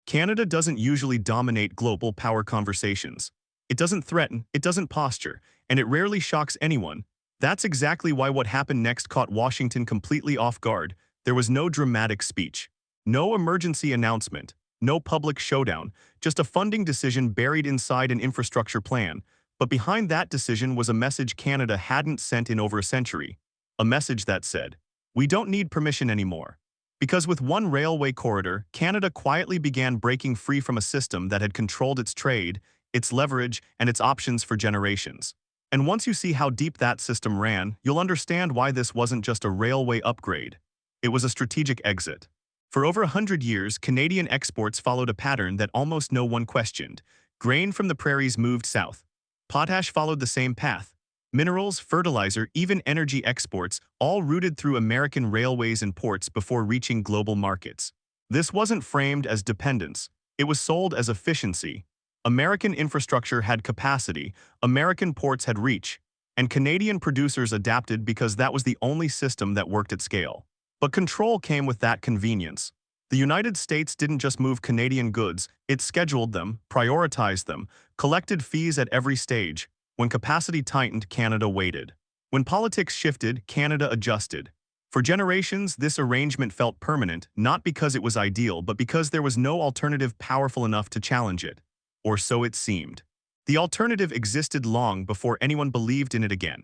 Canada doesn't usually dominate global power conversations. It doesn't threaten, it doesn't posture, and it rarely shocks anyone. That's exactly why what happened next caught Washington completely off guard. There was no dramatic speech, no emergency announcement, no public showdown, just a funding decision buried inside an infrastructure plan. But behind that decision was a message Canada hadn't sent in over a century. A message that said, "We don't need permission anymore." Because with one railway corridor, Canada quietly began breaking free from a system that had controlled its trade, its leverage, and its options for generations. And once you see how deep that system ran, you'll understand why this wasn't just a railway upgrade. It was a strategic exit. For over 100 years, Canadian exports followed a pattern that almost no one questioned. Grain from the prairies moved south. Potash followed the same path. Minerals, fertilizer, even energy exports, all routed through American railways and ports before reaching global markets. This wasn't framed as dependence. It was sold as efficiency. American infrastructure had capacity, American ports had reach, and Canadian producers adapted because that was the only system that worked at scale. But control came with that convenience. The United States didn't just move Canadian goods, it scheduled them, prioritized them, collected fees at every stage. When capacity tightened, Canada waited. When politics shifted, Canada adjusted. For generations, this arrangement felt permanent, not because it was ideal, but because there was no alternative powerful enough to challenge it. Or so it seemed. The alternative existed long before anyone believed in it again.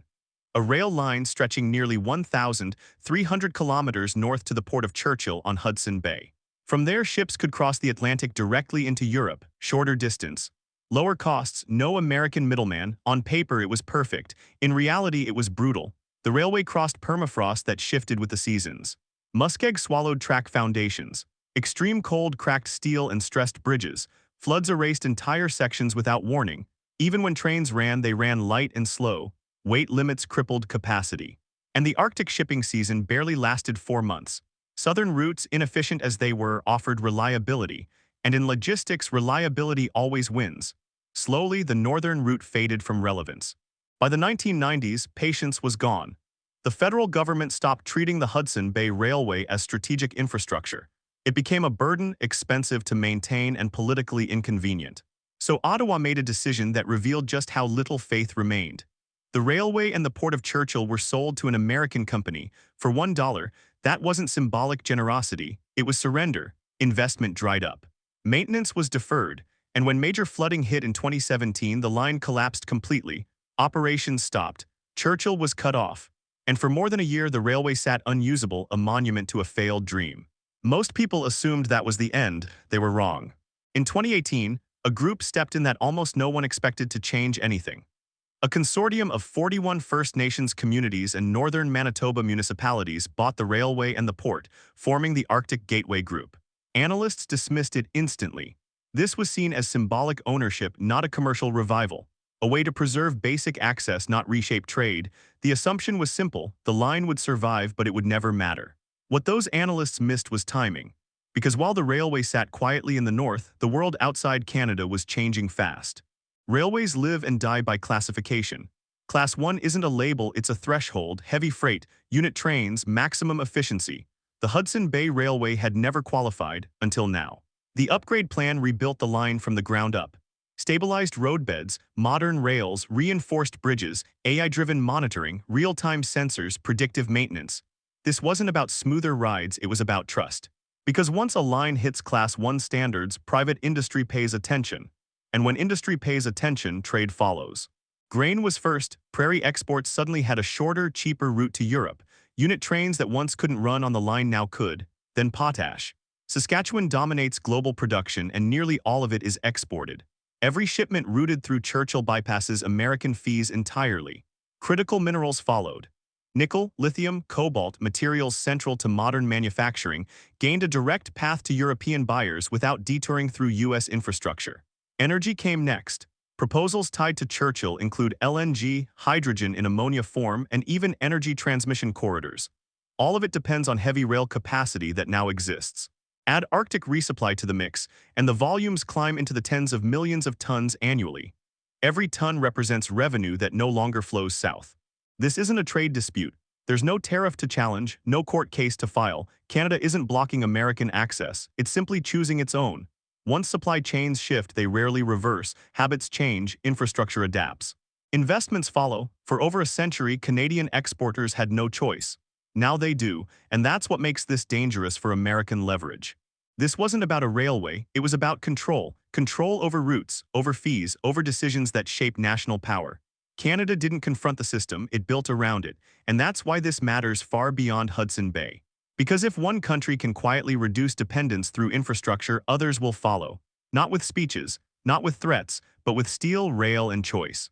A rail line stretching nearly 1,300 kilometers north to the port of Churchill on Hudson Bay. From there, ships could cross the Atlantic directly into Europe, shorter distance. Lower costs, no American middleman. On paper, it was perfect. In reality, it was brutal. The railway crossed permafrost that shifted with the seasons. Muskeg swallowed track foundations. Extreme cold cracked steel and stressed bridges. Floods erased entire sections without warning. Even when trains ran, they ran light and slow. Weight limits crippled capacity. And the Arctic shipping season barely lasted 4 months. Southern routes, inefficient as they were, offered reliability. And in logistics, reliability always wins. Slowly, the northern route faded from relevance. By the 1990s, patience was gone. The federal government stopped treating the Hudson Bay Railway as strategic infrastructure. It became a burden, expensive to maintain, and politically inconvenient. So Ottawa made a decision that revealed just how little faith remained. The railway and the Port of Churchill were sold to an American company for $1. That wasn't symbolic generosity, it was surrender. Investment dried up. Maintenance was deferred, and when major flooding hit in 2017, the line collapsed completely. Operations stopped. Churchill was cut off. And for more than a year, the railway sat unusable, a monument to a failed dream. Most people assumed that was the end. They were wrong. In 2018, a group stepped in that almost no one expected to change anything. A consortium of 41 First Nations communities and northern Manitoba municipalities bought the railway and the port, forming the Arctic Gateway Group. Analysts dismissed it instantly. This was seen as symbolic ownership, not a commercial revival. A way to preserve basic access, not reshape trade. The assumption was simple: the line would survive, but it would never matter. What those analysts missed was timing. Because while the railway sat quietly in the north, the world outside Canada was changing fast. Railways live and die by classification. Class 1 isn't a label, it's a threshold: heavy freight, unit trains, maximum efficiency. The Hudson Bay Railway had never qualified until now. The upgrade plan rebuilt the line from the ground up. Stabilized roadbeds, modern rails, reinforced bridges, AI-driven monitoring, real-time sensors, predictive maintenance. This wasn't about smoother rides, it was about trust. Because once a line hits Class 1 standards, private industry pays attention. And when industry pays attention, trade follows. Grain was first. Prairie exports suddenly had a shorter, cheaper route to Europe. Unit trains that once couldn't run on the line now could. Then potash. Saskatchewan dominates global production, and nearly all of it is exported. Every shipment routed through Churchill bypasses American fees entirely. Critical minerals followed. Nickel, lithium, cobalt, materials central to modern manufacturing, gained a direct path to European buyers without detouring through U.S. infrastructure. Energy came next. Proposals tied to Churchill include LNG, hydrogen in ammonia form, and even energy transmission corridors. All of it depends on heavy rail capacity that now exists. Add Arctic resupply to the mix, and the volumes climb into the tens of millions of tons annually. Every ton represents revenue that no longer flows south. This isn't a trade dispute. There's no tariff to challenge, no court case to file. Canada isn't blocking American access, it's simply choosing its own. Once supply chains shift, they rarely reverse. Habits change, infrastructure adapts. Investments follow. For over a century, Canadian exporters had no choice. Now they do, and that's what makes this dangerous for American leverage. This wasn't about a railway, it was about control. Control over routes, over fees, over decisions that shape national power. Canada didn't confront the system, it built around it, and that's why this matters far beyond Hudson Bay. Because if one country can quietly reduce dependence through infrastructure, others will follow. Not with speeches, not with threats, but with steel, rail, and choice.